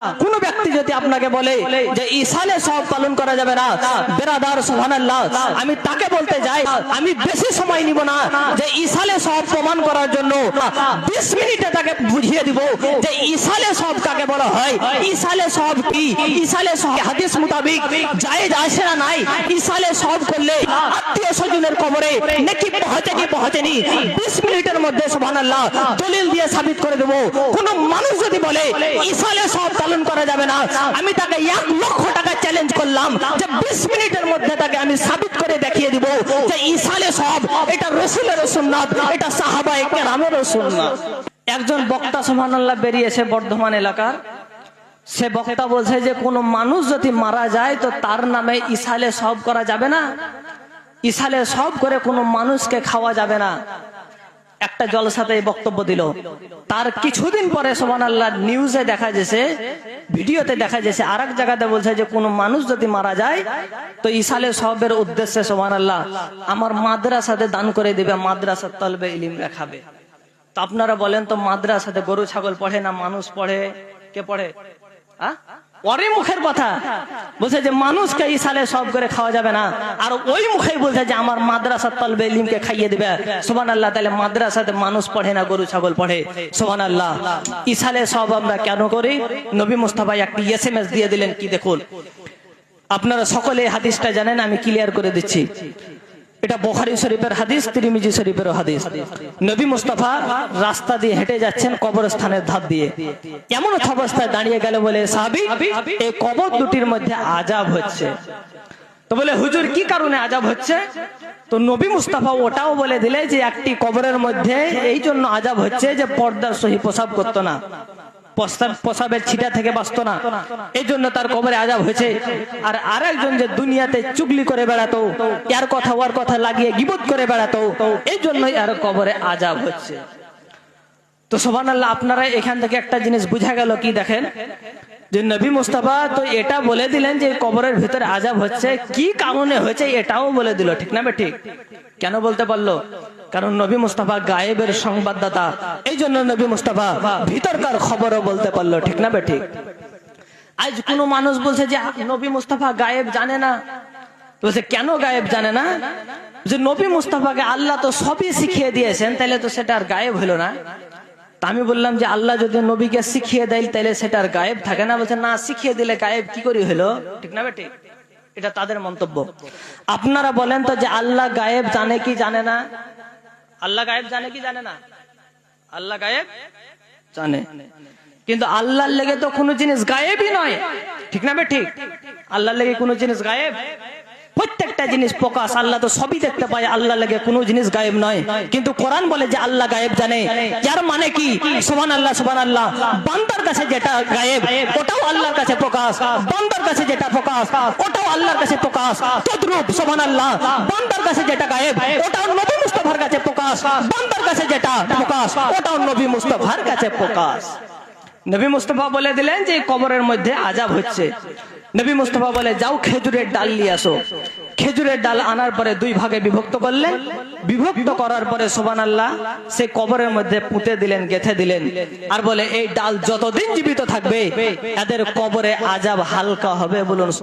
কোন ব্যক্তি যদি আপনাকে বলে যে ইসালে সওয়াব পালন করা যাবে না, বেরাদার সুবহানাল্লাহ, আমি তাকে বলতে যাই আমি বেশি সময় নিব না যে ইসালে সওয়াব প্রমাণ করার জন্য 20 মিনিটে তাকে বুঝিয়ে দিব যে ইসালে সওয়াব কাকে বলা হয়, ইসালে সওয়াব কি, ইসালে সওয়াব হাদিস মোতাবেক জায়েজ আছে না নাই, ইসালে সওয়াব করলে আত্মীয় স্বজনের কবরে নেকি পৌঁছেনি 20 মিনিটের মধ্যে সুবহানাল্লাহ দলিল দিয়ে সাবিত করে দেব। কোন মানুষ যদি বলে ইসালে সওয়াব পালন করা যাবে না, আমি তাকে 1 লক্ষ টাকা চ্যালেঞ্জ করলাম যে 20 মিনিটের মধ্যে তাকে আমি সাবিত করে দেখিয়ে দিব যে ইসালে সওয়াব এটা রাসূলের সুন্নাত, এটা সাহাবায়ে কেরামের সুন্নাত। একজন বক্তা সুবহানাল্লাহ বেরিয়েছে বর্ধমান এলাকার, সে বক্তা বলছে যে কোন মানুষ যদি মারা যায় তো তার নামে ইসালে সওয়াব করা যাবে না, ইসালে সওয়াব করে কোন মানুষকে খাওয়া যাবে না। একটা জলসাতে বক্তব্য দিল, তার কিছুদিন পরে সুবহানাল্লাহ নিউজে দেখা যাচ্ছে, ভিডিওতে দেখা যাচ্ছে আরেক জায়গাতে বলছে যে কোন মানুষ যদি মারা যায় তো ইসালে সওয়াবের উদ্দেশ্যে সুবহানাল্লাহ আমার মাদ্রাসাতে দান করে দিবে, মাদ্রাসার তলবে ইলম রাখাবে। তো আপনারা বলেন তো মাদ্রাসাতে গরু ছাগল পড়ে না মানুষ পড়ে? কে পড়ে? ওরে মুখের কথা বলছে যে মানুষকে ইসালে সওয়াব করে খাওয়া যাবে না, আর ওই মুখেই বলছে যে আমার মাদ্রাসার তলবে ইলমকে খাইয়ে দিবে। সুবহানাল্লাহ, তাহলে মাদ্রাসাতে মানুষ পড়ে না গরু ছাগল পড়ে। সুবহানাল্লাহ, ইসালে সওয়াব আমরা কেন করি? নবী মুস্তাফা একটি এসএমএস দিয়ে দিলেন, কি দেখুন। আপনারা সকলে হাদিসটা জানেন, আমি ক্লিয়ার করে দিচ্ছি। এটা বুখারী শরীফের হাদিস, তিরমিজি শরীফের হাদিস। নবী মুস্তাফা রাস্তা দিয়ে হেঁটে যাচ্ছেন কবরস্থানের ধার দিয়ে, এমন অবস্থায় দাঁড়িয়ে গেল বলে সাহাবী এই কবর দুটির মধ্যে আযাব হচ্ছে। তো বলে হুজুর কি কারণে আযাব হচ্ছে? তো নবী মুস্তাফা ওটাও বলে দিলে যে একটি কবরের মধ্যে এই জন্য আযাব হচ্ছে যে পর্দার সহিত প্রসাব করতো না, প্রসাবের ছিটা থেকে বাঁচতো না, এই জন্য তার কবরে আযাব হয়েছে। আর আরেকজন যে দুনিয়াতে চুগলি করে বেড়াতো, এর কথা ওর কথা লাগিয়ে গীবত করে বেড়াতো, এই জন্য এর কবরে আযাব হচ্ছে। তো সুবহানাল্লাহ, আপনারা এখান থেকে একটা জিনিস বুঝা গেল, কি দেখেন যে নবী মুস্তাফা তো এটা বলে দিলেন যে কবরের ভিতরে আযাব হচ্ছে, কি কারণে হয়েছে এটাও বলে দিল, ঠিক না? ঠিক কেন বলতে পারলো? কারণ নবী মুস্তাফা গায়েবের সংবাদদাতা, এই জন্য নবী মুস্তাফা ভিতরকার খবরও বলতে পারলো, ঠিক না? ঠিক। আজ কোন মানুষ বলছে যে নবী মুস্তাফা গায়েব জানে না, বলছে কেন গায়েব জানে না? যে নবী মুস্তাফাকে আল্লাহ তো সবই শিখিয়ে দিয়েছেন, তাহলে তো সেটা আর গায়েব হলো না। তা আমি বললাম যে আল্লাহ যদি নবীকে শিখিয়ে দেয় তাহলে সেটা আর গায়েব থাকে না? বলছে না, শিখিয়ে দিলে গায়েব কি করে হলো, ঠিক না? ঠিক, এটা তাদের মন্তব্য। আপনারা বলেন তো যে আল্লাহ গায়েব জানে কি জানে না? আল্লাহ গায়েব জানে কি জানে না? আল্লাহ গায়েব জানে, কিন্তু আল্লাহর লেগে তো কোনো জিনিস গায়েবই নয়, ঠিক না? ঠিক, আল্লাহর লেগে কোনো জিনিস গায়েব? প্রত্যেকটা জিনিস প্রকাশ, আল্লাহ তো সবই দেখতে পায়, আল্লাহ লাগে কোনো জিনিস গায়েব নয়। কিন্তু কোরআন বলে যে আল্লাহ গায়েব জানে, যার মানে কি সুবহানাল্লাহ, সুবহানাল্লাহ, বান্দার কাছে যেটা গায়েব ওটাও আল্লাহর কাছে প্রকাশ, বান্দার কাছে যেটা প্রকাশ ওটাও আল্লাহর কাছে প্রকাশ। তদ্রূপ সুবহানাল্লাহ, বান্দার কাছে যেটা গায়েব ওটাও নবী মুস্তাফার কাছে প্রকাশ, বান্দার কাছে যেটা প্রকাশ ওটাও নবী মুস্তাফার কাছে প্রকাশ। নবী মুস্তাফা বলে দিলেন যে কবরের মধ্যে আযাব হচ্ছে। নবী মুস্তাফা বলে যাও খেজুরের ডাল নিয়ে আসো। খেজুরের ডাল আনার পরে 2 ভাগে বিভক্ত করলেন, বিভক্ত করার পরে সুবহানাল্লাহ সে কবরের মধ্যে পুঁতে দিলেন, গেঁথে দিলেন, আর বলে এই ডাল যতদিন জীবিত থাকবে এদের কবরে আযাব হালকা হবে। বলুন।